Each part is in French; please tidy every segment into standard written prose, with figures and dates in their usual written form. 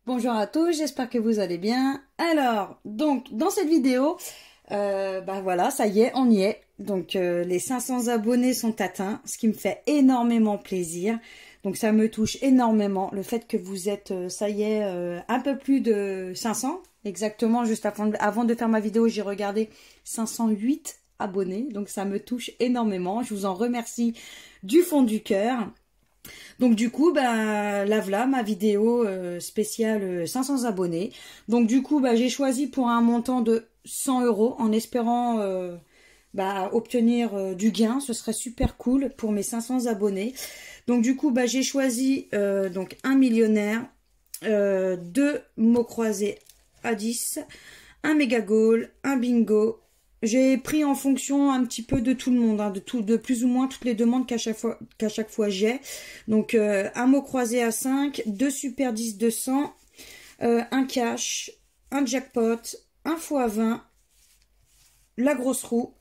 Bonjour à tous, j'espère que vous allez bien. Alors, donc, dans cette vidéo, voilà, ça y est, on y est. Donc, les 500 abonnés sont atteints, ce qui me fait énormément plaisir. Donc, ça me touche énormément, le fait que vous êtes, ça y est, un peu plus de 500. Exactement, juste avant de faire ma vidéo, j'ai regardé 508 abonnés. Donc, ça me touche énormément. Je vous en remercie du fond du cœur. Donc du coup, la voilà ma vidéo spéciale 500 abonnés. Donc du coup, j'ai choisi pour un montant de 100 € en espérant obtenir du gain. Ce serait super cool pour mes 500 abonnés. Donc du coup, j'ai choisi donc un millionnaire, deux mots croisés à 10, un méga goal, un bingo. J'ai pris en fonction un petit peu de tout le monde, hein, de plus ou moins toutes les demandes qu'à chaque fois j'ai. Donc un mot croisé à 5, deux super 10 200, un cash, un jackpot, un x20, la grosse roue,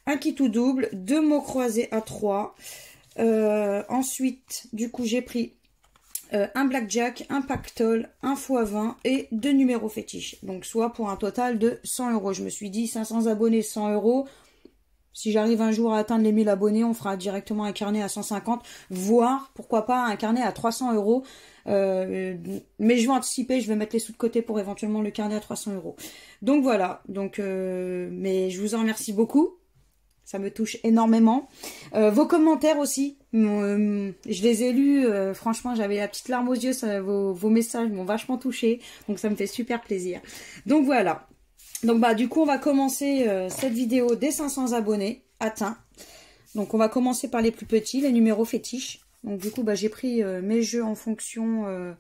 un kit ou double, deux mots croisés à 3. Ensuite, du coup, j'ai pris un blackjack, un pactole, un x20 et deux numéros fétiches. Donc soit pour un total de 100 €. Je me suis dit 500 abonnés, 100 €. Si j'arrive un jour à atteindre les 1000 abonnés, on fera directement un carnet à 150, voire pourquoi pas un carnet à 300 €. Mais je vais anticiper, je vais mettre les sous de côté pour éventuellement le carnet à 300 €. Donc voilà, mais je vous en remercie beaucoup. Ça me touche énormément. Vos commentaires aussi, je les ai lus. Franchement, j'avais la petite larme aux yeux. Vos messages m'ont vachement touché. Donc, ça me fait super plaisir. Donc, voilà. Donc, du coup, on va commencer cette vidéo des 500 abonnés atteints. Donc, on va commencer par les plus petits, les numéros fétiches. Donc, du coup, j'ai pris mes jeux en fonction,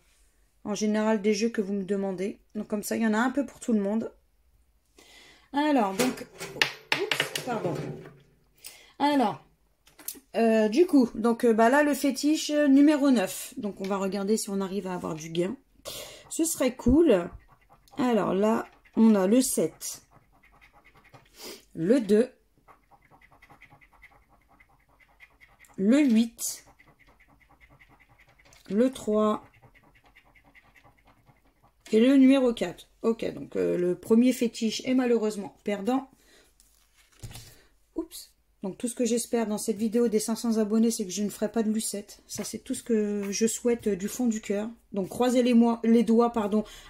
en général, des jeux que vous me demandez. Donc, comme ça, il y en a un peu pour tout le monde. Alors, donc... Oups, pardon. Alors, du coup, là, le fétiche numéro 9. Donc, on va regarder si on arrive à avoir du gain. Ce serait cool. Alors là, on a le 7, le 2, le 8, le 3 et le numéro 4. Ok, donc le premier fétiche est malheureusement perdant. Oups. Donc tout ce que j'espère dans cette vidéo des 500 abonnés, c'est que je ne ferai pas de lucette. Ça, c'est tout ce que je souhaite du fond du cœur. Donc croisez les doigts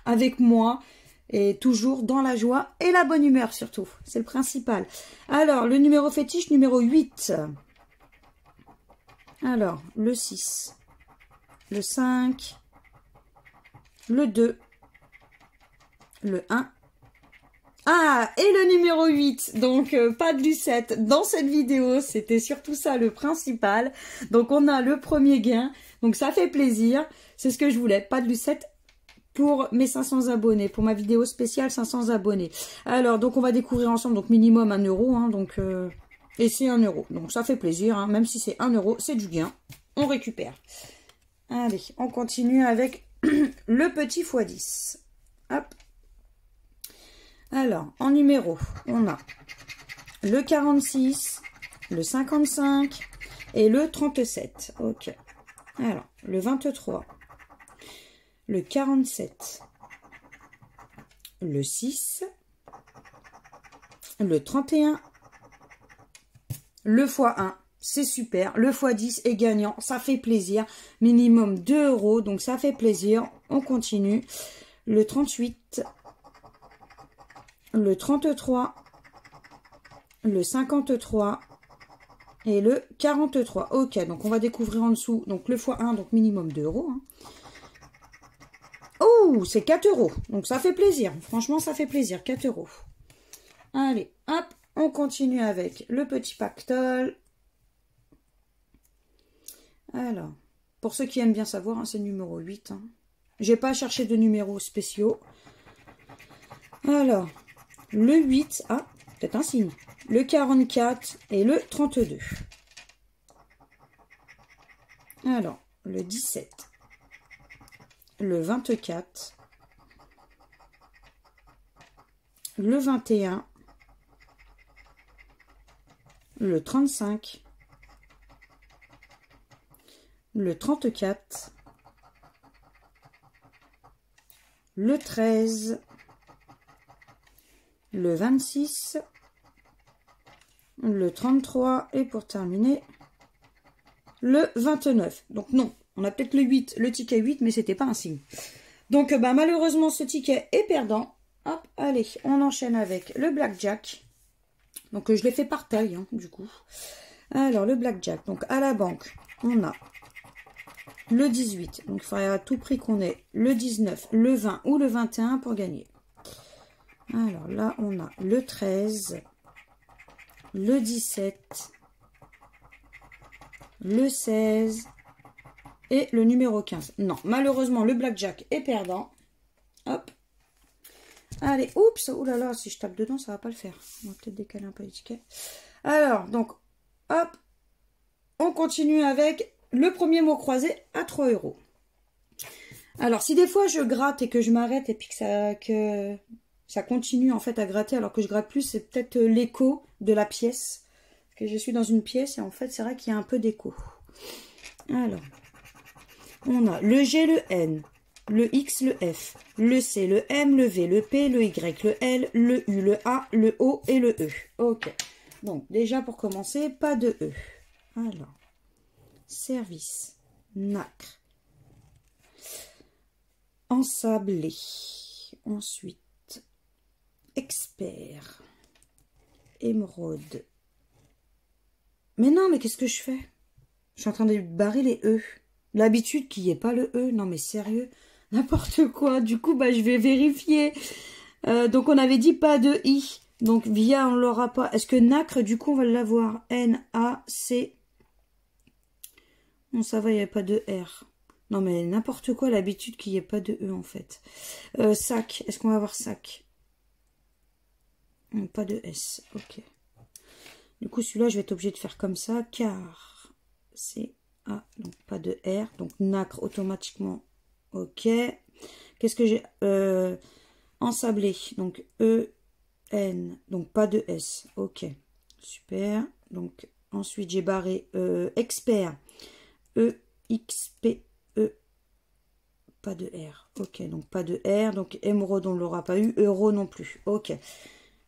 avec moi. Et toujours dans la joie et la bonne humeur surtout. C'est le principal. Alors, le numéro fétiche, numéro 8. Alors, le 6. Le 5. Le 2. Le 1. Ah, et le numéro 8, donc pas de lucette dans cette vidéo, c'était surtout ça le principal. Donc on a le premier gain, donc ça fait plaisir, c'est ce que je voulais, pas de lucette pour mes 500 abonnés, pour ma vidéo spéciale 500 abonnés. Alors, donc on va découvrir ensemble, donc minimum 1 €, hein, et c'est 1 €, donc ça fait plaisir, hein, même si c'est 1 €, c'est du gain, on récupère. Allez, on continue avec le petit x10, hop. Alors, en numéro, on a le 46, le 55 et le 37. Ok. Alors, le 23, le 47, le 6, le 31, le x1. C'est super. Le x10 est gagnant. Ça fait plaisir. Minimum 2 €. Donc, ça fait plaisir. On continue. Le 38, le 33, le 53 et le 43. Ok, donc on va découvrir en dessous. Donc le x1, donc minimum 2 €. Hein. Oh, c'est 4 €. Donc ça fait plaisir. Franchement, ça fait plaisir. 4 €. Allez, hop, on continue avec le petit pactole. Alors, pour ceux qui aiment bien savoir, hein, c'est le numéro 8. Hein. J'ai pas cherché de numéros spéciaux. Alors, le 8, ah, peut-être un signe. Le 44 et le 32. Alors, le 17, le 24, le 21, le 35, le 34, le 13, le 26, le 33 et pour terminer, le 29. Donc non, on a peut-être le 8, le ticket 8, mais c'était pas un signe. Donc bah, malheureusement, ce ticket est perdant. Hop, allez, on enchaîne avec le blackjack. Donc je l'ai fait par taille, hein, du coup. Alors, le blackjack. Donc à la banque, on a le 18. Donc il faudrait à tout prix qu'on ait le 19, le 20 ou le 21 pour gagner. Alors là, on a le 13, le 17, le 16 et le numéro 15. Non, malheureusement, le blackjack est perdant. Hop. Allez, oups, oh là là, si je tape dedans, ça va pas le faire. On va peut-être décaler un peu les tickets. Alors, donc, hop, on continue avec le premier mot croisé à 3 €. Alors, si des fois je gratte et que je m'arrête et puis que ça continue en fait à gratter alors que je gratte plus, c'est peut-être l'écho de la pièce. Parce que je suis dans une pièce et en fait, c'est vrai qu'il y a un peu d'écho. Alors, on a le G, le N, le X, le F, le C, le M, le V, le P, le Y, le L, le U, le A, le O et le E. Ok. Donc, déjà pour commencer, pas de E. Alors, service, nacre, ensablé. Ensuite, expert, émeraude. Mais non, mais qu'est-ce que je fais? Je suis en train de barrer les E. L'habitude qu'il n'y ait pas le E. Non, mais sérieux, n'importe quoi. Du coup, bah, je vais vérifier. Donc, on avait dit pas de I. Donc, via, on l'aura pas. Est-ce que nacre, du coup, on va l'avoir? N-A-C. Non, ça va, il n'y a pas de R. Non, mais n'importe quoi, l'habitude qu'il n'y ait pas de E, en fait. Sac. Est-ce qu'on va avoir sac? Non, pas de S. Ok. Du coup, celui-là, je vais être obligée de faire comme ça, car c'est A, donc pas de R. Donc, nacre, automatiquement, ok. Qu'est-ce que j'ai? Ensablé, donc E, N, donc pas de S, ok. Super. Donc, ensuite, j'ai barré expert, E, X, P, E, pas de R, ok. Donc, pas de R, donc émeraude, on ne l'aura pas eu, euro non plus, ok.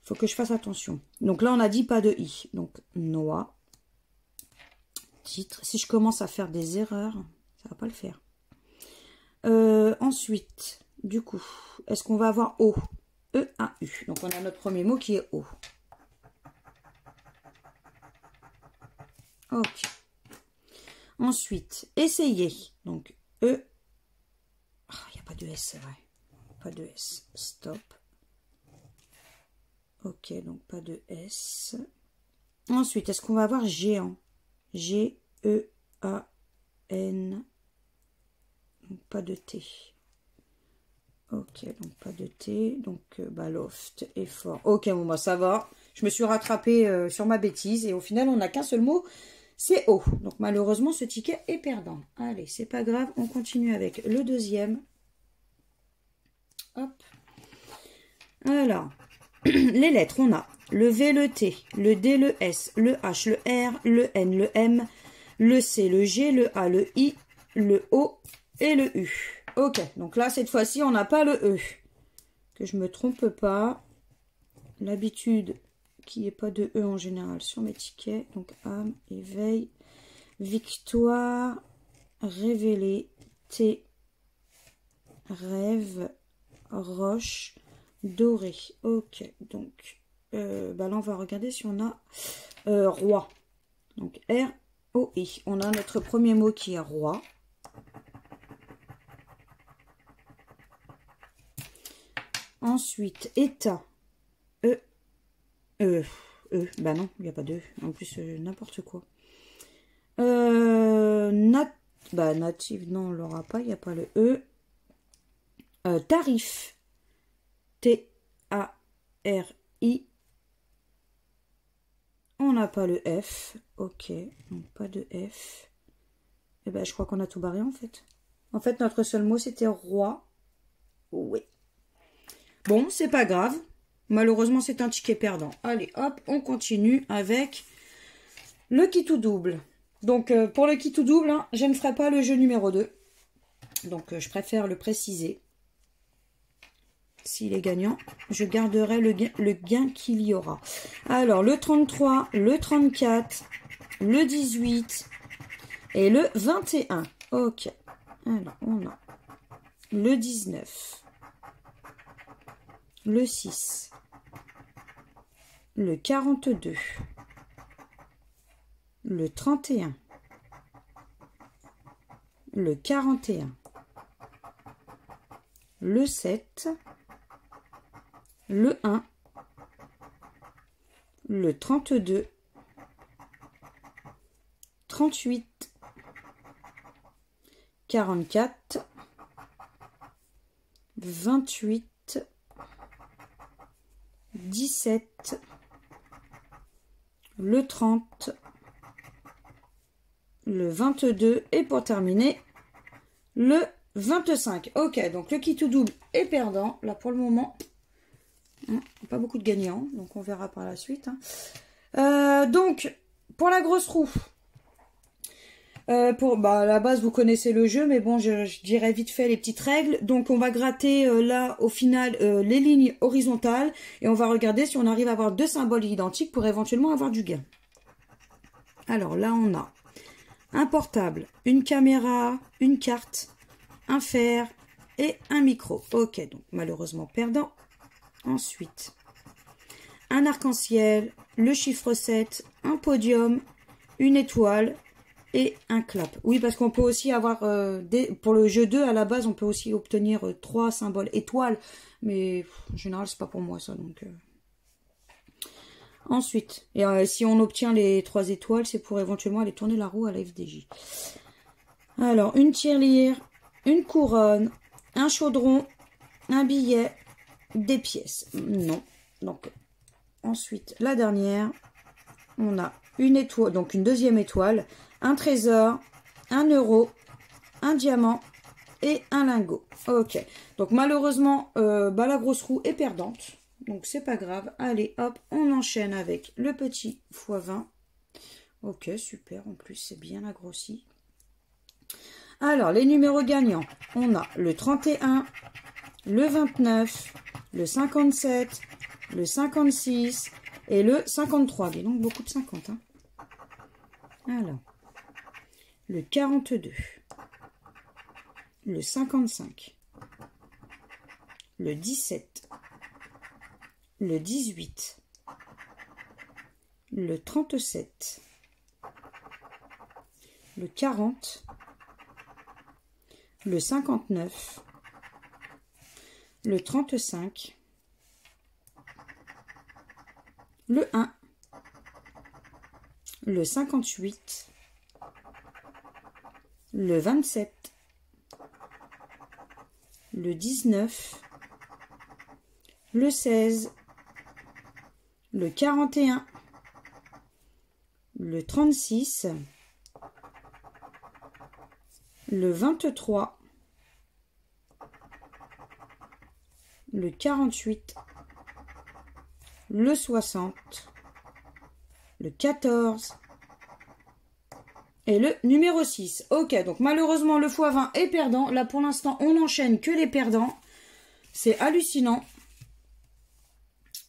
Faut que je fasse attention. Donc là, on a dit pas de I. Donc, noix. Titre. Si je commence à faire des erreurs, ça va pas le faire. Ensuite, du coup, est-ce qu'on va avoir O? E-A-U. Donc, on a notre premier mot qui est O. Ok. Ensuite, essayer. Donc, E. Ah, il n'y a pas de S, c'est vrai. Pas de S. Stop. Ok, donc pas de S. Ensuite, est-ce qu'on va avoir géant? G-E-A-N. Donc pas de T. Ok, donc pas de T. Donc bah, loft, effort. Ok, bon, bah, ça va. Je me suis rattrapée sur ma bêtise. Et au final, on n'a qu'un seul mot. C'est O. Donc malheureusement, ce ticket est perdant. Allez, c'est pas grave. On continue avec le deuxième. Hop. Alors. Les lettres, on a le V, le T, le D, le S, le H, le R, le N, le M, le C, le G, le A, le I, le O et le U. Ok, donc là, cette fois-ci, on n'a pas le E. Que je me trompe pas. L'habitude qu'il n'y ait pas de E en général sur mes tickets. Donc, âme, éveil, victoire, révéler, T, rêve, roche, doré. Ok, donc bah là on va regarder si on a roi. Donc R-O-I. On a notre premier mot qui est roi. Ensuite, état. Bah non, il n'y a pas de E. En plus, n'importe quoi. Bah native, non, on l'aura pas, il n'y a pas le E. Tarif. T-A-R-I. On n'a pas le F. Ok, donc pas de F. Et ben, je crois qu'on a tout barré en fait. En fait, notre seul mot, c'était roi. Oui. Bon, c'est pas grave. Malheureusement, c'est un ticket perdant. Allez, hop, on continue avec le kit ou double. Donc, pour le kit ou double, hein, je ne ferai pas le jeu numéro 2. Donc, je préfère le préciser. s'il est gagnant, je garderai le gain qu'il y aura. Alors, le 33, le 34, le 18 et le 21. Ok. Alors, on a le 19, le 6, le 42, le 31, le 41, le 7, le 1, le 32, 38, 44, 28, 17, le 30, le 22 et pour terminer, le 25. Ok, donc le kit tout double est perdant. Là, pour le moment, pas beaucoup de gagnants. Donc, on verra par la suite. Donc, pour la grosse roue, à la base, vous connaissez le jeu, mais bon, je dirais vite fait les petites règles. Donc, on va gratter là, au final, les lignes horizontales. Et on va regarder si on arrive à avoir deux symboles identiques pour éventuellement avoir du gain. Alors, là, on a un portable, une caméra, une carte, un fer et un micro. Ok, donc malheureusement perdant. Ensuite, un arc-en-ciel, le chiffre 7, un podium, une étoile et un clap. Oui, parce qu'on peut aussi avoir, pour le jeu 2, à la base, on peut aussi obtenir 3 symboles étoiles. Mais en général, c'est pas pour moi ça. Donc, Ensuite, si on obtient les 3 étoiles, c'est pour éventuellement aller tourner la roue à la FDJ. Alors, une tirelire, une couronne, un chaudron, un billet, des pièces. Non. Donc, ensuite, la dernière, on a une étoile, donc une deuxième étoile, un trésor, un euro, un diamant et un lingot. Ok. Donc, malheureusement, la grosse roue est perdante. Donc, c'est pas grave. Allez, hop, on enchaîne avec le petit x20. Ok, super. En plus, c'est bien agrossi. Alors, les numéros gagnants, on a le 31, le 29, le 57, le 56 et le 53. Il y a donc beaucoup de 50. Hein. Alors, le 42, le 55, le 17, le 18, le 37, le 40, le 59, le 35, le 1, le 58, le 27, le 19, le 16, le 41, le 36, le 23, le 48, le 60, le 14 et le numéro 6. Ok, donc malheureusement le x20 est perdant. Là pour l'instant on n'enchaîne que les perdants. C'est hallucinant.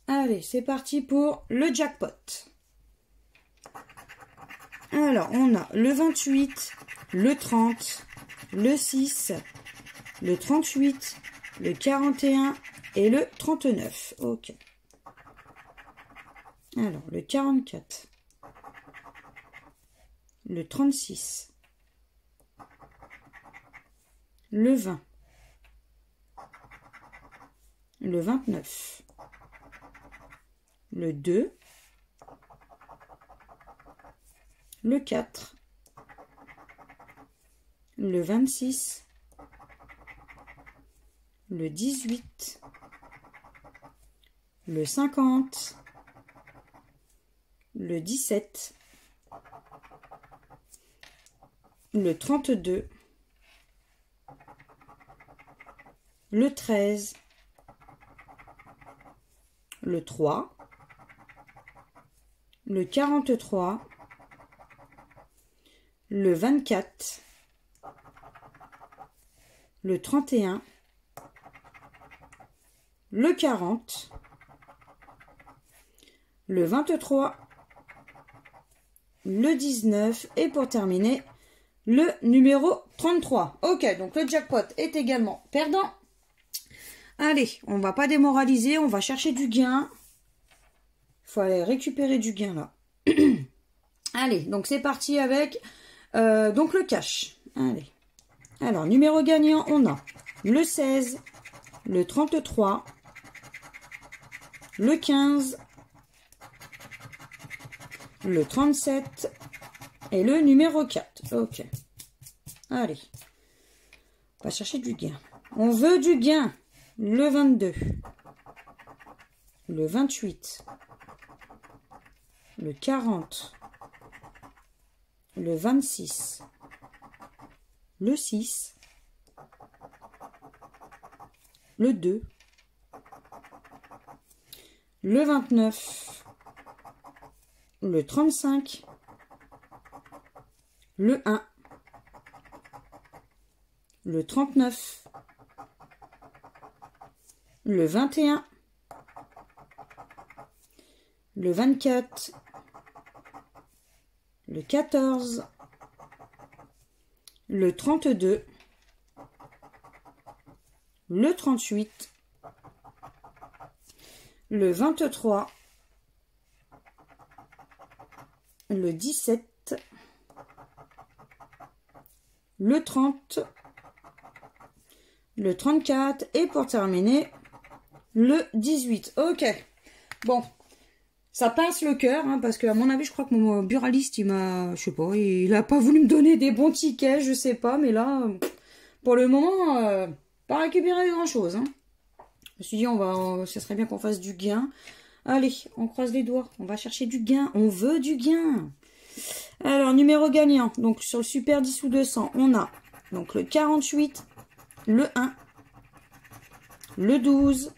Allez, c'est parti pour le jackpot. Alors, on a le 28, le 30, le 6, le 38, le 41 et le 39. Ok. Alors, le 44, le 36, le 20, le 29, le 2, le 4, le 26, le 18, le 50, le 17, le 32, le 13, le 3, le 43, le 24, le 31, le 40, le 23, le 19 et pour terminer, le numéro 33. Ok, donc le jackpot est également perdant. Allez, on va pas démoraliser, on va chercher du gain. Il faut aller récupérer du gain là. Allez, donc c'est parti avec donc le cash. Allez. Alors, numéro gagnant, on a le 16, le 33, le 15, le 37 et le numéro 4. Ok. Allez. On va chercher du gain. On veut du gain. Le 22, le 28, le 40, le 26, le 6, le 2, le 29, le 35, le 1, le 39, le 21, le 24, le 14, le 32, le 38, le 23, le 17, le 30, le 34 et pour terminer, le 18. Ok. Bon. Ça pince le cœur, hein, parce que à mon avis, je crois que mon buraliste, il m'a, je sais pas, il a pas voulu me donner des bons tickets, je sais pas, mais là, pour le moment, pas récupérer grand chose. Hein. Je me suis dit, ça serait bien qu'on fasse du gain. Allez, on croise les doigts, on va chercher du gain, on veut du gain. Alors, numéro gagnant, donc sur le Super 10 ou 200, on a donc le 48, le 1, le 12,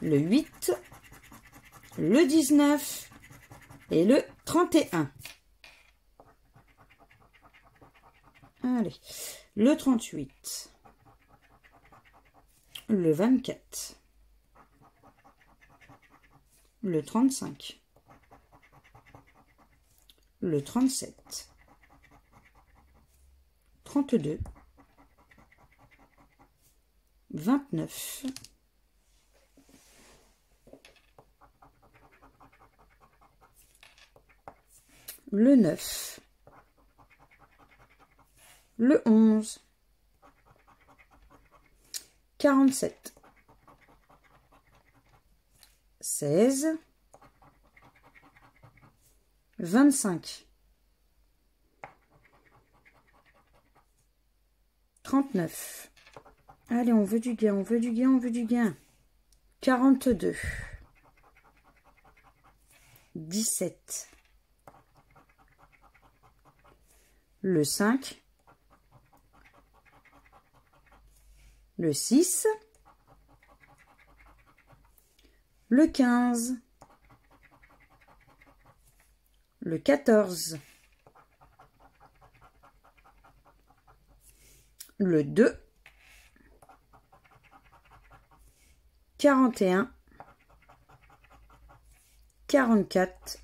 le 8, le 19 et le 31. Allez, le 38, le 24, le 35, le 37, 32, 29, le 9, le 11, 47, 16, 25, 39. Allez, on veut du gain, on veut du gain, on veut du gain. 42, 17, le 5, le 6, le 15, le 14, le 2, 41, 44.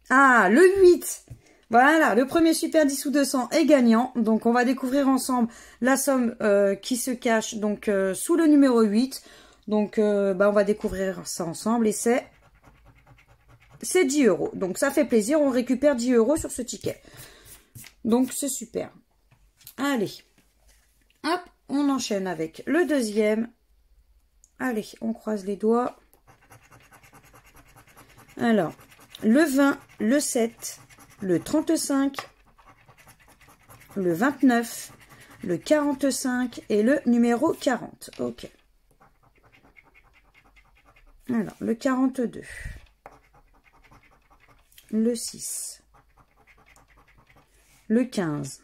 Ah, le 8. Voilà, le premier Super 10 ou 200 est gagnant. Donc, on va découvrir ensemble la somme qui se cache donc sous le numéro 8. Donc, on va découvrir ça ensemble et c'est 10 €. Donc, ça fait plaisir. On récupère 10 € sur ce ticket. Donc, c'est super. Allez. Hop, on enchaîne avec le deuxième. Allez, on croise les doigts. Alors, le 20, le 7, le 35, le 29, le 45 et le numéro 40. Ok. Alors, le 42, le 6, le 15,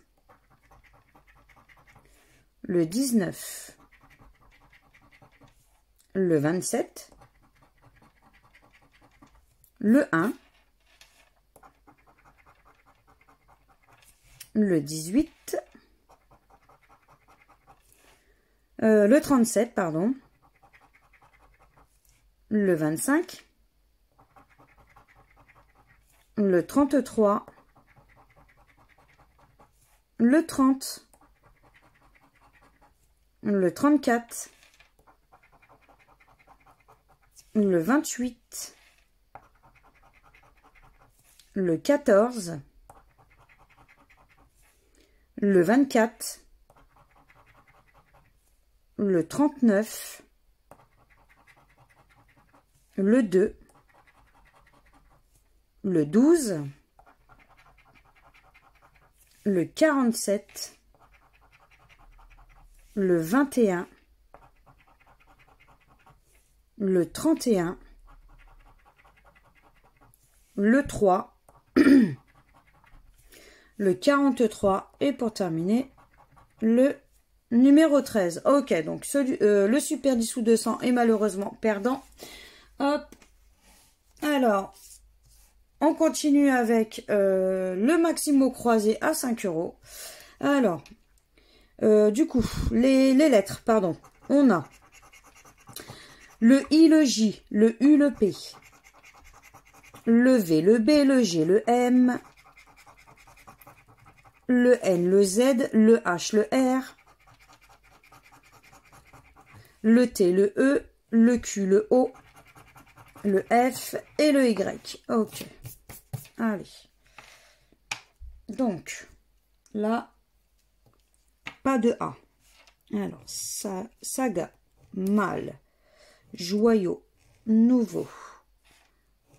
le 19, le 27, le 1, le 18, Le 37, pardon. Le 25. Le 33. Le 30. Le 34. Le 28. Le 14. Le 24. Le 39. Le 2. Le 12. Le 47. Le 21. Le 31. Le 3. Le 43 et pour terminer le numéro 13. Ok, donc le super 10 sous 200 est malheureusement perdant. Hop. Alors, on continue avec le Maximo croisé à 5 €. Alors, du coup, les lettres, pardon. On a le I, le J, le U, le P, le V, le B, le G, le M, le N, le Z, le H, le R, le T, le E, le Q, le O, le F et le Y. Ok. Allez. Donc, là, pas de A. Alors, saga, mal, joyau, nouveau,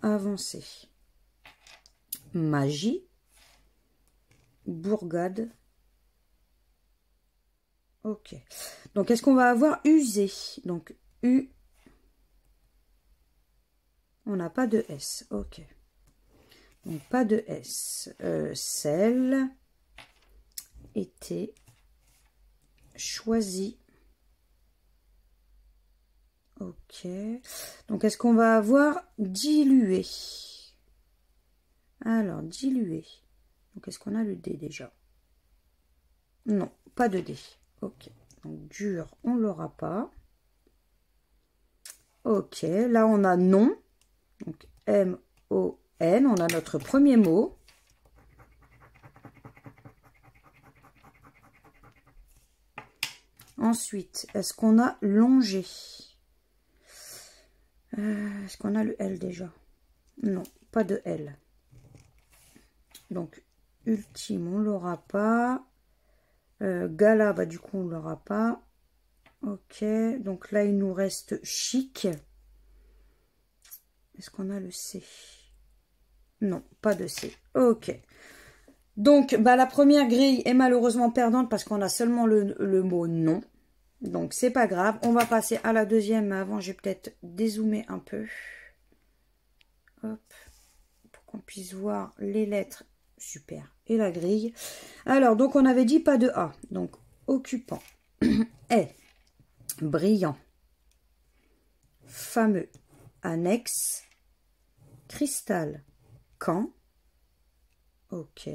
avancé, magie, bourgade. Ok. Donc, est-ce qu'on va avoir usé? Donc, U. On n'a pas de S. Ok. Donc, pas de S. Sel. Été. Choisi. Ok. Donc, est-ce qu'on va avoir dilué? Alors, dilué. Donc, est-ce qu'on a le D déjà? Non, pas de D. Ok. Donc, dur, on l'aura pas. Ok. Là, on a non. Donc, M-O-N. On a notre premier mot. Ensuite, est-ce qu'on a longé? Est-ce qu'on a le L déjà? Non, pas de L. Donc, ultime, on l'aura pas. Gala, bah du coup, on l'aura pas. Ok, donc là, il nous reste chic. Est-ce qu'on a le C? Non, pas de C. Ok. Donc, bah, la première grille est malheureusement perdante parce qu'on a seulement le mot non. Donc, c'est pas grave. On va passer à la deuxième. Mais avant, j'ai peut-être dézoomé un peu. Hop. Pour qu'on puisse voir les lettres. Super. Et la grille. Alors, donc, on avait dit pas de A. Donc, occupant. Est. Brillant. Fameux. Annexe. Cristal. Camp. Ok.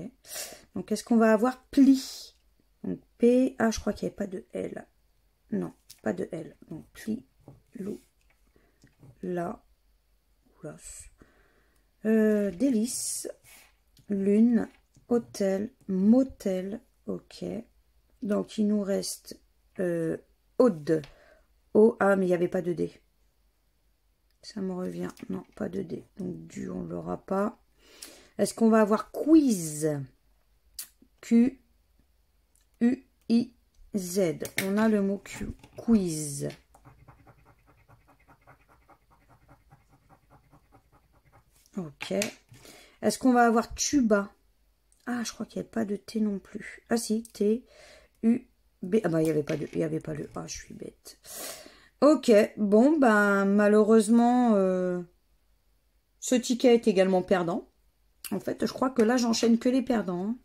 Donc, est-ce qu'on va avoir pli? Donc, P. Ah, je crois qu'il n'y avait pas de L. Non, pas de L. Donc, pli, lou, la, oulas. Délice, lune, hôtel, motel. Ok. Donc, il nous reste Aude. O, ah, mais il n'y avait pas de D. Ça me revient. Non, pas de D. Donc, du, on ne l'aura pas. Est-ce qu'on va avoir quiz? Q, U, I, Z. On a le mot Q. Quiz. Ok. Est-ce qu'on va avoir tuba? Ah, je crois qu'il n'y avait pas de T non plus. Ah si, T, U, B. Ah bah, il n'y avait pas le A, je suis bête. Ok, bon, ben, malheureusement, ce ticket est également perdant. En fait, je crois que là, j'enchaîne que les perdants. Hein.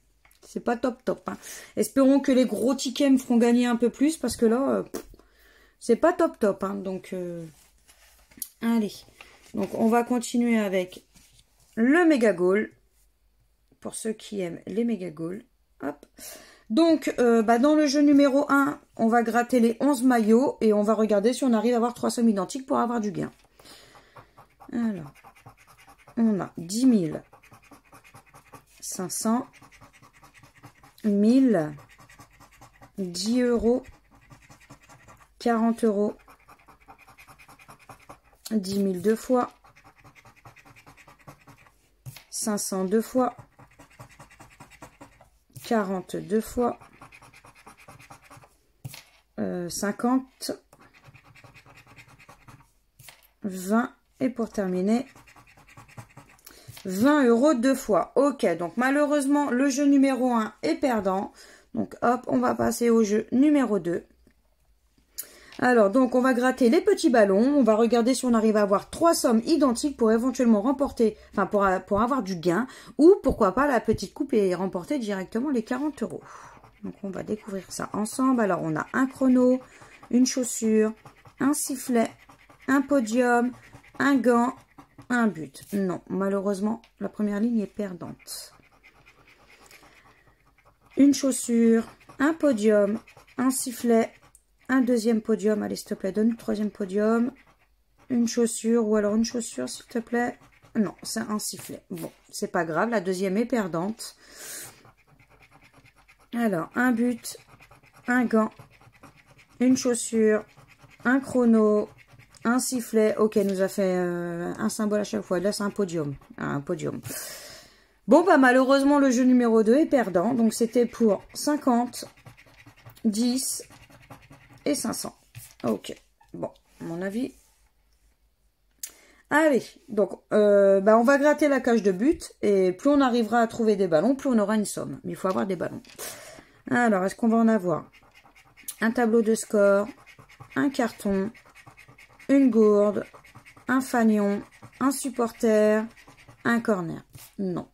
C'est pas top top. Hein. Espérons que les gros tickets me feront gagner un peu plus parce que là, c'est pas top top. Hein. Donc, allez. Donc, on va continuer avec le méga goal. Pour ceux qui aiment les méga goals. Hop. Donc, dans le jeu numéro 1, on va gratter les 11 maillots et on va regarder si on arrive à avoir 3 sommes identiques pour avoir du gain. Alors, on a 10 000, 500, 1000, 10 euros, 40 euros, 10 000 deux fois, 500 deux fois, 40 deux fois, 50, 20 et pour terminer 20 euros deux fois. Ok, donc malheureusement le jeu numéro 1 est perdant. Donc hop, on va passer au jeu numéro 2. Alors donc on va gratter les petits ballons. On va regarder si on arrive à avoir 3 sommes identiques pour éventuellement remporter, enfin pour avoir du gain. Ou pourquoi pas la petite coupe et remporter directement les 40 euros. Donc on va découvrir ça ensemble. Alors on a un chrono, une chaussure, un sifflet, un podium, un gant, un but. Non, malheureusement, la première ligne est perdante. Une chaussure, un podium, un sifflet, un deuxième podium. Allez, s'il te plaît, donne le troisième podium. Une chaussure, ou alors une chaussure, s'il te plaît. Non, c'est un sifflet. Bon, c'est pas grave, la deuxième est perdante. Alors, un but, un gant, une chaussure, un chrono, un sifflet. Ok, nous a fait un symbole à chaque fois. Là, c'est un podium. Un podium. Bon, malheureusement, le jeu numéro 2 est perdant. Donc, c'était pour 50, 10 et 500. Ok. Bon, à mon avis. Allez, donc, on va gratter la cage de but. Et plus on arrivera à trouver des ballons, plus on aura une somme. Mais il faut avoir des ballons. Alors, est-ce qu'on va en avoir un tableau de score, un carton, une gourde, un fanion, un supporter, un corner? Non.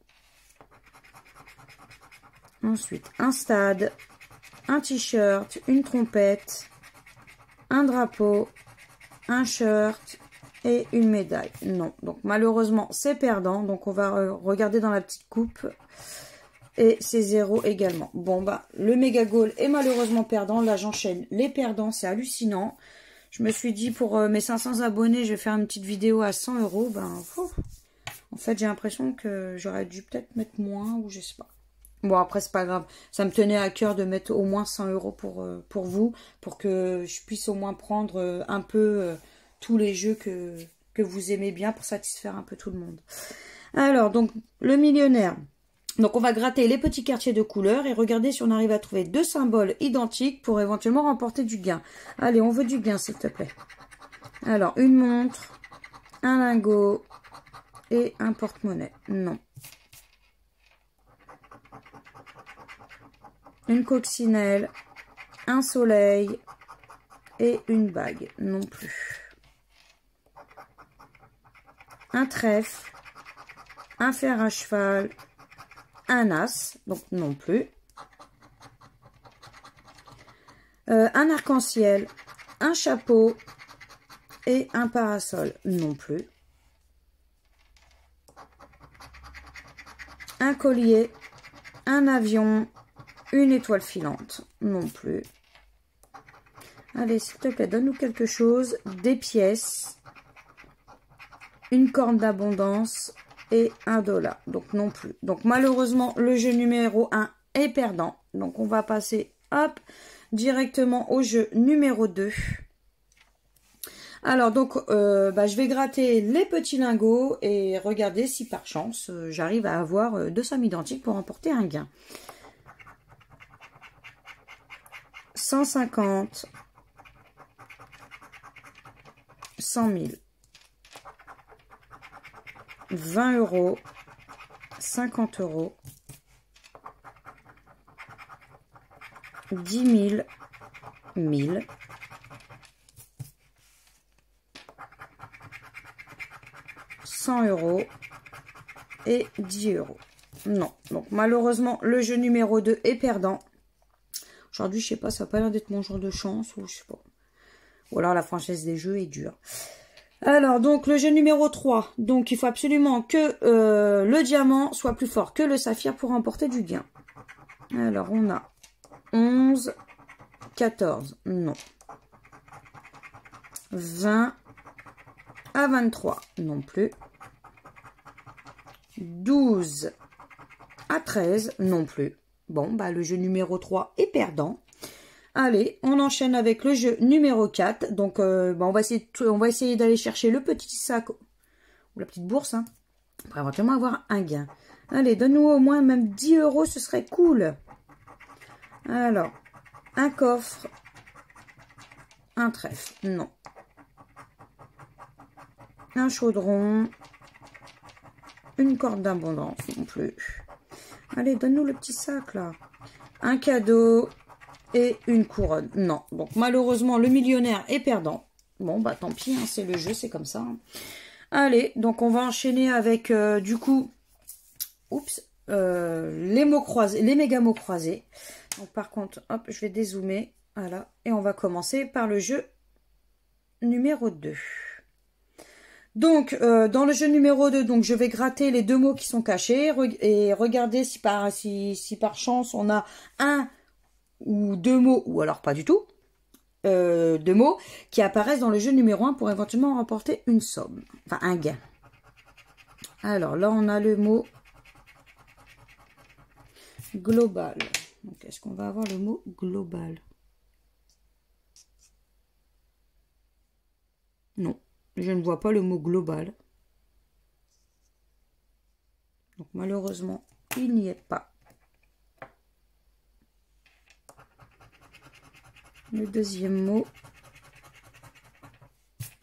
Ensuite, un stade, un t-shirt, une trompette, un drapeau, un shirt et une médaille. Non. Donc, malheureusement, c'est perdant. Donc, on va regarder dans la petite coupe. Et c'est 0 également. Bon, le méga goal est malheureusement perdant. Là, j'enchaîne les perdants. C'est hallucinant. Je me suis dit, pour mes 500 abonnés, je vais faire une petite vidéo à 100 euros. En fait, j'ai l'impression que j'aurais dû peut-être mettre moins ou je sais pas. Bon, après, c'est pas grave. Ça me tenait à cœur de mettre au moins 100 euros pour vous. Pour que je puisse au moins prendre un peu tous les jeux que vous aimez bien. Pour satisfaire un peu tout le monde. Alors, donc, le millionnaire. Donc, on va gratter les petits quartiers de couleur et regarder si on arrive à trouver 2 symboles identiques pour éventuellement remporter du gain. Allez, on veut du gain, s'il te plaît. Alors, une montre, un lingot et un porte-monnaie. Non. Une coccinelle, un soleil et une bague. Non plus. Un trèfle, un fer à cheval, un as, donc non plus. Un arc-en-ciel, un chapeau et un parasol, non plus. Un collier, un avion, une étoile filante, non plus. Allez, s'il te plaît, donne-nous quelque chose. Des pièces, une corne d'abondance et $1. Donc non plus. Donc malheureusement, le jeu numéro 1 est perdant. Donc on va passer, hop, directement au jeu numéro 2. Alors donc, je vais gratter les petits lingots et regarder si par chance, j'arrive à avoir 2 sommes identiques pour remporter un gain. 150, 100 000, 20 euros, 50 euros, 10 000, 1000, 100 euros et 10 euros. Non, donc malheureusement, le jeu numéro 2 est perdant. Aujourd'hui, je sais pas, ça n'a pas l'air d'être mon jour de chance ou je sais pas. Ou alors la franchise des jeux est dure. Alors, donc, le jeu numéro 3. Donc, il faut absolument que le diamant soit plus fort que le saphir pour remporter du gain. Alors, on a 11, 14, non. 20 à 23, non plus. 12 à 13, non plus. Bon, bah le jeu numéro 3 est perdant. Allez, on enchaîne avec le jeu numéro 4. Donc, bah, on va essayer d'aller chercher le petit sac ou la petite bourse, hein, pour éventuellement avoir un gain. Allez, donne-nous au moins même 10 €, ce serait cool. Alors, un coffre, un trèfle, non. Un chaudron, une corde d'abondance, non plus. Allez, donne-nous le petit sac, là. Un cadeau et une couronne, non. Donc, malheureusement, le millionnaire est perdant. Bon, bah, tant pis, hein, c'est le jeu, c'est comme ça. Hein. Allez, donc, on va enchaîner avec, du coup, oups, les mots croisés, les méga mots croisés. Donc, par contre, hop, je vais dézoomer. Voilà. Et on va commencer par le jeu numéro 2. Donc, dans le jeu numéro 2, donc, je vais gratter les 2 mots qui sont cachés et regarder si par chance on a un ou 2 mots, ou alors pas du tout, 2 mots qui apparaissent dans le jeu numéro 1 pour éventuellement remporter une somme, enfin un gain. Alors là, on a le mot global. Donc, est-ce qu'on va avoir le mot global? Non, je ne vois pas le mot global. Donc, malheureusement, il n'y est pas. Le deuxième mot.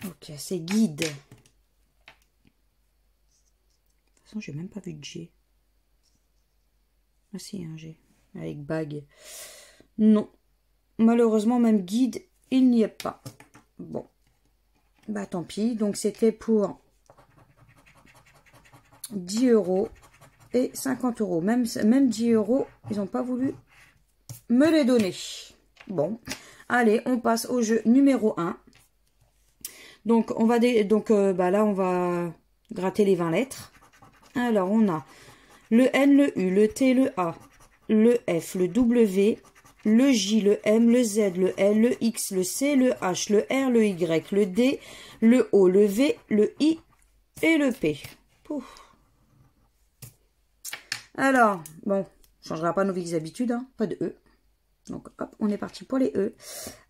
Ok, c'est guide. De toute façon, j'ai même pas vu de G. Ah si, un G. Avec bague. Non. Malheureusement, même guide, il n'y est pas. Bon. Bah tant pis. Donc, c'était pour 10 € et 50 €. Même 10 €, ils n'ont pas voulu me les donner. Bon. Allez, on passe au jeu numéro 1. Donc, bah là, on va gratter les 20 lettres. Alors, on a le N, le U, le T, le A, le F, le W, le J, le M, le Z, le L, le X, le C, le H, le R, le Y, le D, le O, le V, le I et le P. Pouf. Alors, bon, on ne changera pas nos vieilles habitudes, hein, pas de E. Donc, hop, on est parti pour les E.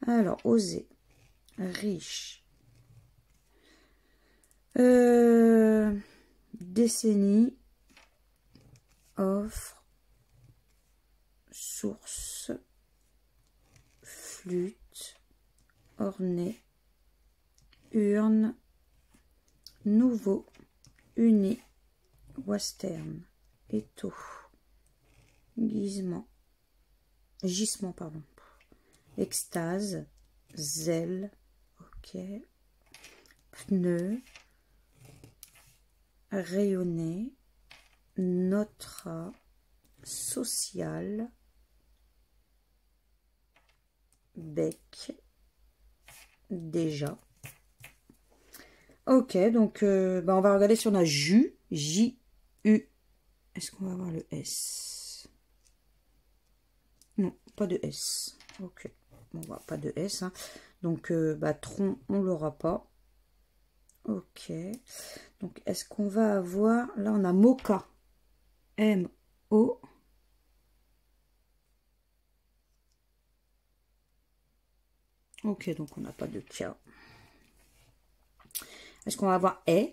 Alors, oser, riche, décennie, offre, source, flûte, ornée, urne, nouveau, uni, western, étau, gisement, pardon, extase, zèle, ok, pneu, rayonner, notre, social, bec, déjà. Ok, donc bah on va regarder si on a jus, J-U. Est-ce qu'on va avoir le S? Non, pas de S. Ok, bon, bah, pas de S. Hein. Donc, bah, tronc, on l'aura pas. Ok. Donc, est-ce qu'on va avoir... Là, on a mocha. M-O. Ok, donc on n'a pas de K. Est-ce qu'on va avoir E?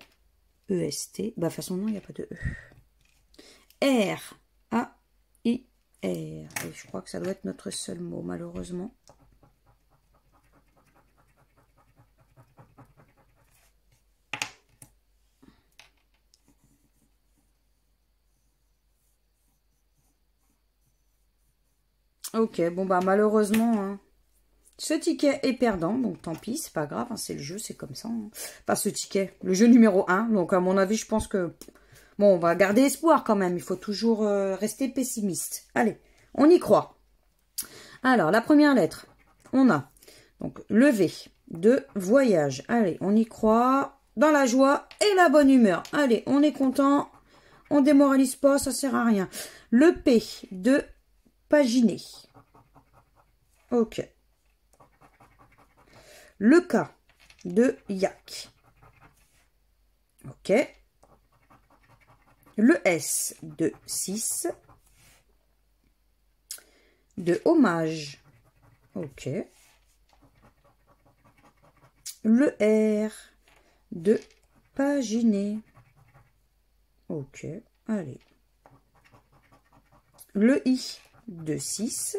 E-S-T. Bah, de toute façon, non, il n'y a pas de E. R. A-I. R. Et je crois que ça doit être notre seul mot, malheureusement. Ok, bon bah malheureusement, hein, ce ticket est perdant, donc tant pis, c'est pas grave, hein, c'est le jeu, c'est comme ça. Hein. Pas ce ticket, le jeu numéro 1, donc à mon avis, je pense que... Bon, on va garder espoir quand même, il faut toujours rester pessimiste. Allez, on y croit. Alors, la première lettre, on a donc le V de voyage. Allez, on y croit, dans la joie et la bonne humeur. Allez, on est content, on démoralise pas, ça sert à rien. Le P de paginer. Ok. Le K de yak. Ok. Le S de 6. De hommage. Ok. Le R de paginé. Ok. Allez. Le I de 6.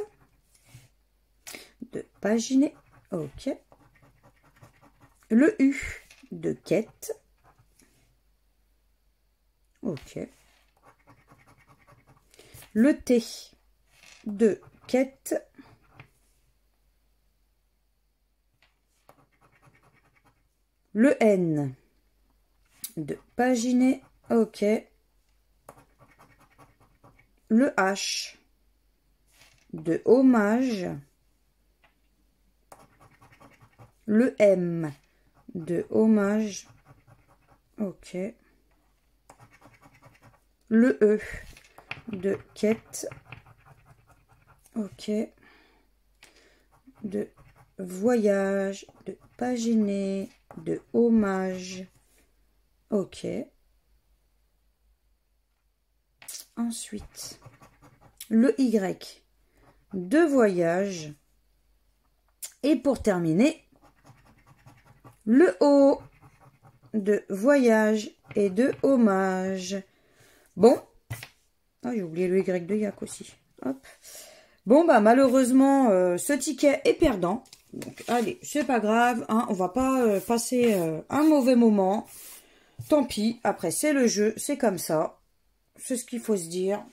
De paginé. Ok. Le U de quête. Ok. Le T de quête. Le N de paginé. Ok. Le H de hommage. Le M de hommage. Ok. Le E de quête. Ok. De voyage, de paginé, de hommage. Ok. Ensuite, le Y de voyage. Et pour terminer, le O de voyage et de hommage. Bon. Ah, j'ai oublié le Y de yak aussi. Hop. Bon, bah malheureusement, ce ticket est perdant. Donc, allez, c'est pas grave. Hein, on va pas passer un mauvais moment. Tant pis. Après, c'est le jeu. C'est comme ça. C'est ce qu'il faut se dire.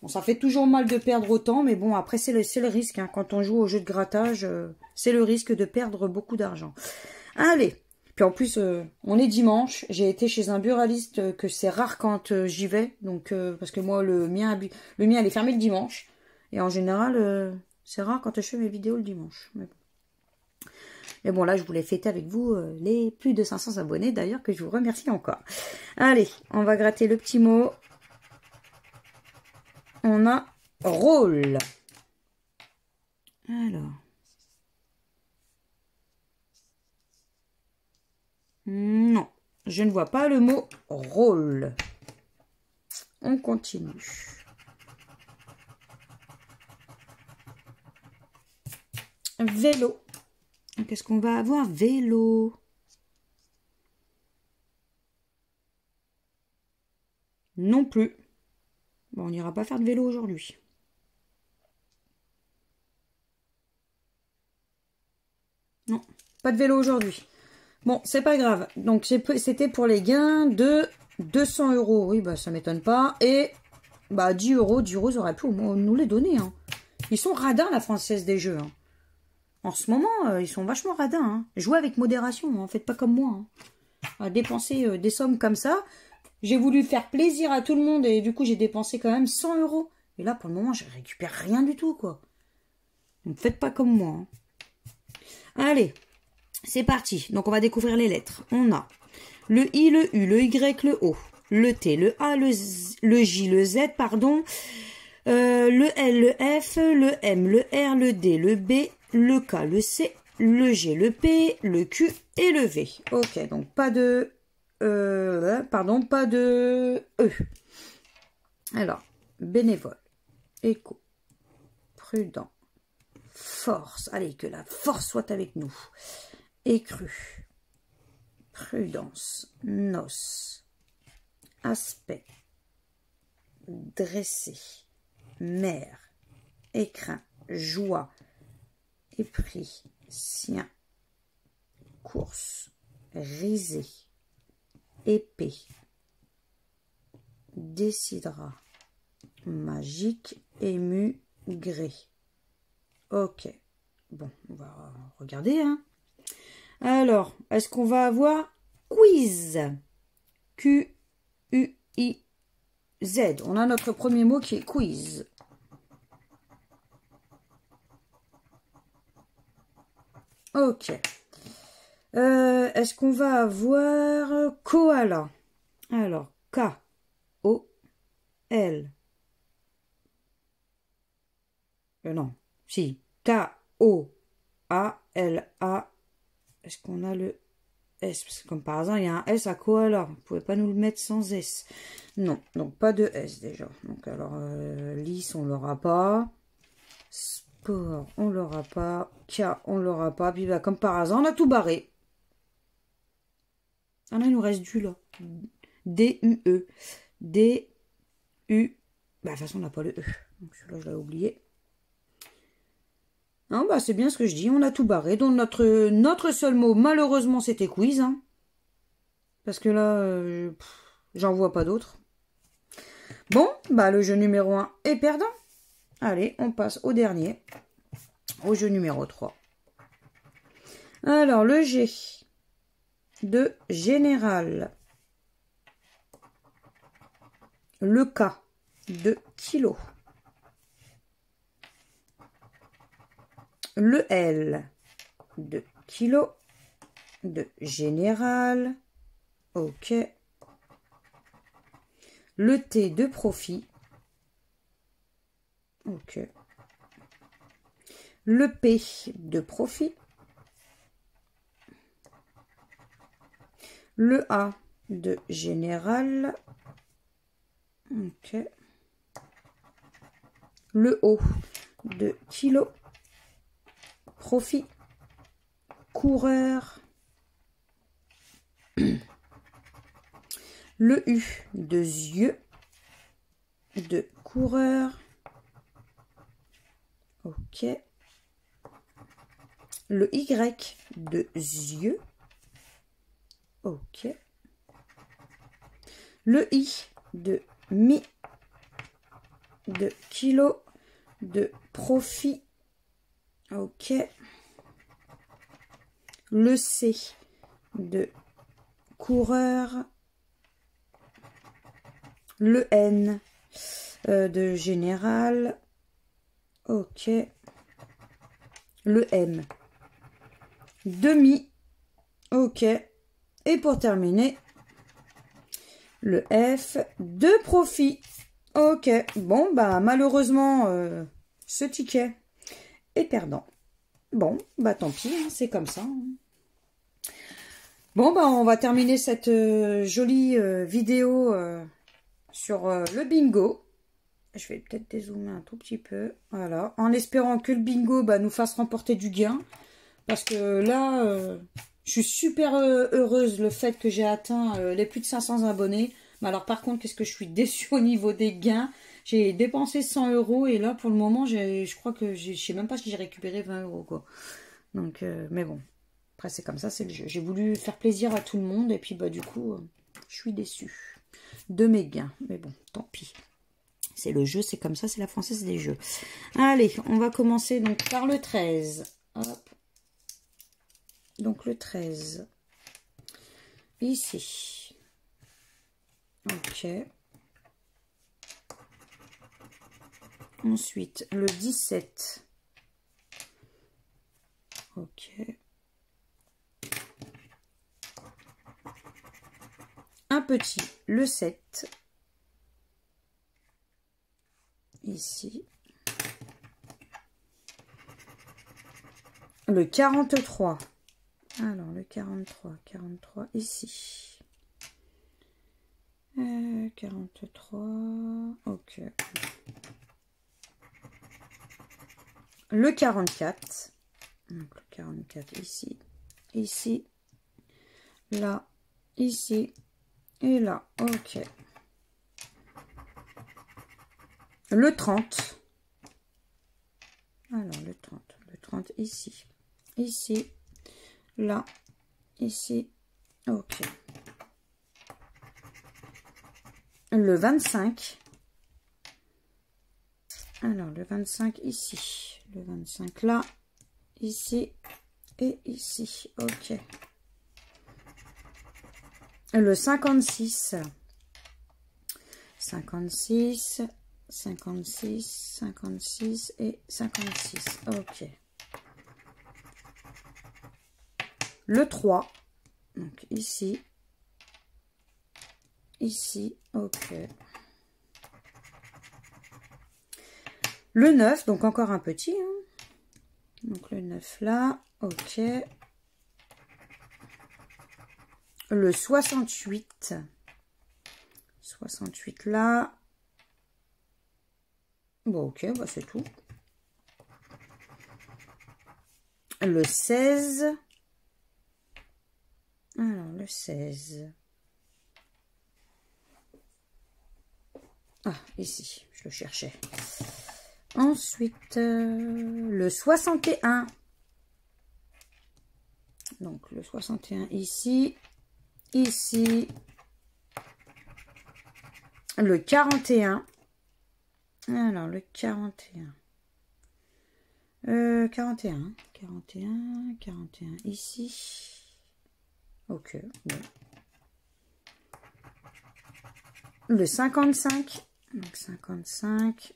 Bon, ça fait toujours mal de perdre autant. Mais bon, après, c'est le risque. Hein. Quand on joue au jeu de grattage, c'est le risque de perdre beaucoup d'argent. Allez. Puis en plus, on est dimanche. J'ai été chez un buraliste que c'est rare quand j'y vais. Donc, parce que moi, le mien, elle est fermé le dimanche. Et en général, c'est rare quand je fais mes vidéos le dimanche. Mais bon, là, je voulais fêter avec vous les plus de 500 abonnés. D'ailleurs, que je vous remercie encore. Allez, on va gratter le petit mot. On a rôle. Alors. Non, je ne vois pas le mot rôle. On continue. Vélo. Qu'est-ce qu'on va avoir? Vélo. Non plus. Bon, on n'ira pas faire de vélo aujourd'hui. Non, pas de vélo aujourd'hui. Bon, c'est pas grave. Donc, c'était pour les gains de 200 €. Oui, bah, ça m'étonne pas. Et, bah, 10 €. 10 € ils auraient pu nous les donner. Hein. Ils sont radins, la Française des Jeux. Hein. En ce moment, ils sont vachement radins. Hein. Jouez avec modération. Hein. Faites pas comme moi. Hein. À dépenser des sommes comme ça. J'ai voulu faire plaisir à tout le monde. Et du coup, j'ai dépensé quand même 100 €. Et là, pour le moment, je récupère rien du tout, quoi. Donc, faites pas comme moi. Hein. Allez. C'est parti. Donc, on va découvrir les lettres. On a le I, le U, le Y, le O, le T, le A, le J, le Z, pardon, le L, le F, le M, le R, le D, le B, le K, le C, le G, le P, le Q et le V. Ok, donc pas de... pas de E. Alors, bénévole, écho, prudent, force. Allez, que la force soit avec nous. Écru, prudence, noce, aspect, dressé, mère, écrin, joie, épris, sien, course, risée, épée, décidera, magique, ému, gré. Ok, bon, on va regarder, hein. Alors, est-ce qu'on va avoir quiz? Q-U-I-Z. On a notre premier mot qui est quiz. Ok. Est-ce qu'on va avoir koala? Alors, K-O-L. Non. Si. K-O-A-L-A. Est-ce qu'on a le S? Parce que comme par hasard, il y a un S à koala. Vous ne pouvez pas nous le mettre sans S. Non, donc pas de S déjà. Donc alors, lisse, on l'aura pas. Sport, on l'aura pas. K, on l'aura pas. Puis bah, comme par hasard, on a tout barré. Ah non, il nous reste du là. D-U-E. D-U. Bah, de toute façon, on n'a pas le E. Donc celui-là, je l'ai oublié. Non, bah, c'est bien ce que je dis. On a tout barré. Donc notre seul mot, malheureusement, c'était quiz. Hein. Parce que là, j'en vois pas d'autres. Bon, bah, le jeu numéro 1 est perdant. Allez, on passe au dernier. Au jeu numéro 3. Alors, le G de général. Le K de kilo. Le L de kilo. De général. Ok. Le T de profit. Ok. Le P de profit. Le A de général. Ok. Le O de kilo. Profit. Coureur. Le U de yeux. De coureur. Ok. Le Y de yeux. Ok. Le I de mi. De kilo. De profit. Ok. Le C de coureur. Le N de général. Ok. Le M. Demi. Ok. Et pour terminer, le F de profit. Ok. Bon, bah malheureusement, ce ticket est perdant. Bon, bah tant pis, hein, c'est comme ça. Hein. Bon, bah on va terminer cette jolie vidéo sur le bingo. Je vais peut-être dézoomer un tout petit peu. Voilà. En espérant que le bingo bah, nous fasse remporter du gain. Parce que là, je suis super heureuse le fait que j'ai atteint les plus de 500 abonnés. Mais alors par contre, qu'est-ce que je suis déçue au niveau des gains. J'ai dépensé 100 € et là pour le moment, je crois que je sais même pas si j'ai récupéré 20 € quoi. Donc, mais bon, après c'est comme ça, c'est le jeu. J'ai voulu faire plaisir à tout le monde et puis bah du coup, je suis déçue de mes gains. Mais bon, tant pis. C'est le jeu, c'est comme ça, c'est la française des jeux. Allez, on va commencer donc par le 13. Hop. Donc le 13. Ici. Ok. Ensuite, le 17. Ok. Un petit, le 7. Ici. Le 43. Alors, le 43 ici. 43, ok. Le 44. Donc, le 44 ici. Ici. Là. Ici. Et là. Ok. Le 30. Alors, le 30. Le 30 ici. Ici. Là. Ici. Ok. Le 25. Alors, le 25 ici. Le 25 là. Ici. Et ici. Ok. Le 56. 56. 56. 56 et 56. Ok. Le 3. Donc, ici. Ici. Ok. Le 9, donc encore un petit. Hein. Donc le 9 là, ok. Le 68. 68 là. Bon, ok, bah c'est tout. Le 16. Alors, le 16. Ah, ici, je le cherchais. Ensuite, le 61. Donc, le 61 ici. Ici. Le 41. Alors, le 41. 41. 41 ici. Ok, bon. Le 55. Donc, 55.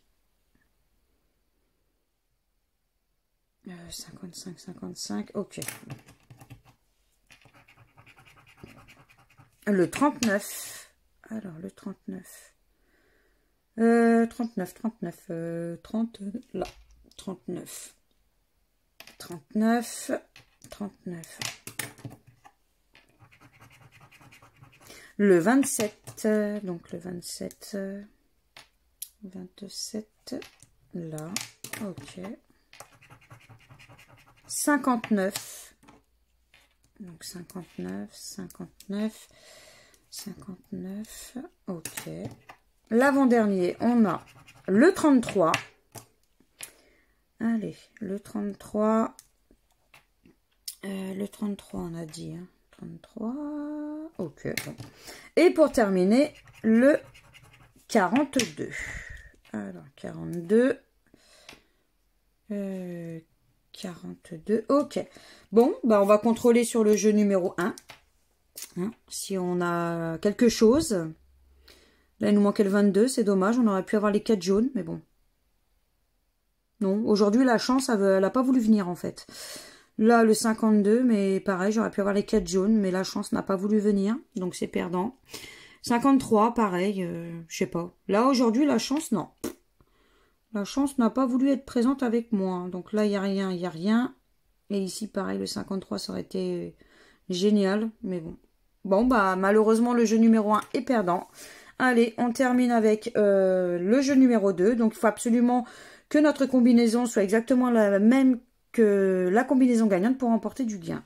55, ok. Le 39. Alors, le 39. 30 là. 39. Le 27. Donc, le 27. 27. Là. Ok. 59. Donc 59. Ok. L'avant-dernier, on a le 33. Allez, le 33. Le 33, on a dit. Hein. 33. Ok. Bon. Et pour terminer, le 42. Alors, 42. 42, ok. Bon, bah on va contrôler sur le jeu numéro 1. Hein, si on a quelque chose. Là, il nous manquait le 22, c'est dommage. On aurait pu avoir les 4 jaunes, mais bon. Non, aujourd'hui, la chance, elle n'a pas voulu venir, en fait. Là, le 52, mais pareil, j'aurais pu avoir les 4 jaunes, mais la chance n'a pas voulu venir, donc c'est perdant. 53, pareil, je sais pas. Là, aujourd'hui, la chance, non. La chance n'a pas voulu être présente avec moi. Donc là, il n'y a rien, il n'y a rien. Et ici, pareil, le 53, ça aurait été génial. Mais bon. Bon, bah, malheureusement, le jeu numéro 1 est perdant. Allez, on termine avec le jeu numéro 2. Donc, il faut absolument que notre combinaison soit exactement la même que la combinaison gagnante pour remporter du gain.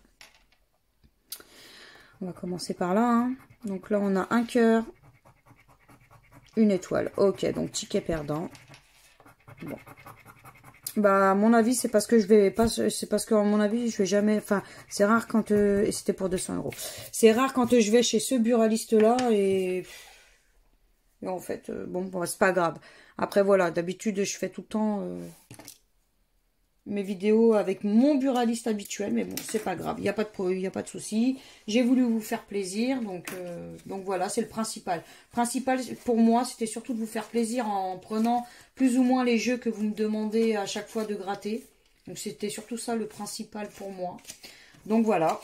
On va commencer par là. Hein. Donc là, on a un cœur, une étoile. Ok, donc ticket perdant. Bon. Bah, à mon avis, c'est parce que je vais pas, c'est parce que, à mon avis, je vais jamais, enfin, c'est rare quand, et c'était pour 200 €. C'est rare quand je vais chez ce buraliste-là et en fait, bon, c'est pas grave. Après, voilà, d'habitude, je fais tout le temps mes vidéos avec mon buraliste habituel, mais bon, c'est pas grave, il n'y a pas de souci. J'ai voulu vous faire plaisir, donc voilà, c'est le principal. Principal pour moi, c'était surtout de vous faire plaisir en prenant plus ou moins les jeux que vous me demandez à chaque fois de gratter. Donc c'était surtout ça le principal pour moi. Donc voilà.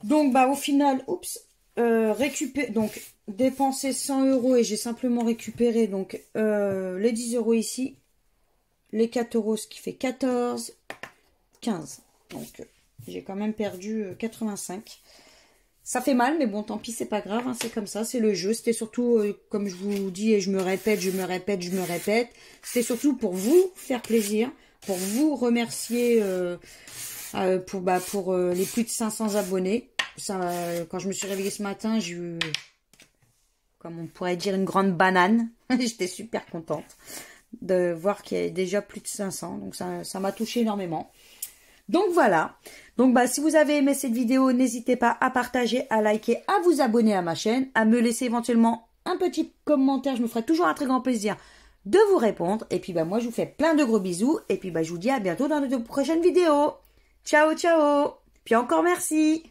Donc bah au final, oups, donc dépenser 100 € et j'ai simplement récupéré donc les 10 € ici. Les 4 €, ce qui fait 14, 15. Donc, j'ai quand même perdu 85. Ça fait mal, mais bon, tant pis, c'est pas grave. Hein, c'est comme ça, c'est le jeu. C'était surtout, comme je vous dis, et je me répète. C'était surtout pour vous faire plaisir, pour vous remercier pour les plus de 500 abonnés. Ça, quand je me suis réveillée ce matin, j'ai eu, comme on pourrait dire, une grande banane. J'étais super contente de voir qu'il y a déjà plus de 500, donc ça m'a touché énormément. Donc voilà, donc bah si vous avez aimé cette vidéo, n'hésitez pas à partager, à liker, à vous abonner à ma chaîne, à me laisser éventuellement un petit commentaire, je me ferai toujours un très grand plaisir de vous répondre, et puis bah moi je vous fais plein de gros bisous, et puis bah je vous dis à bientôt dans de prochaines vidéos. Ciao, ciao, puis encore merci.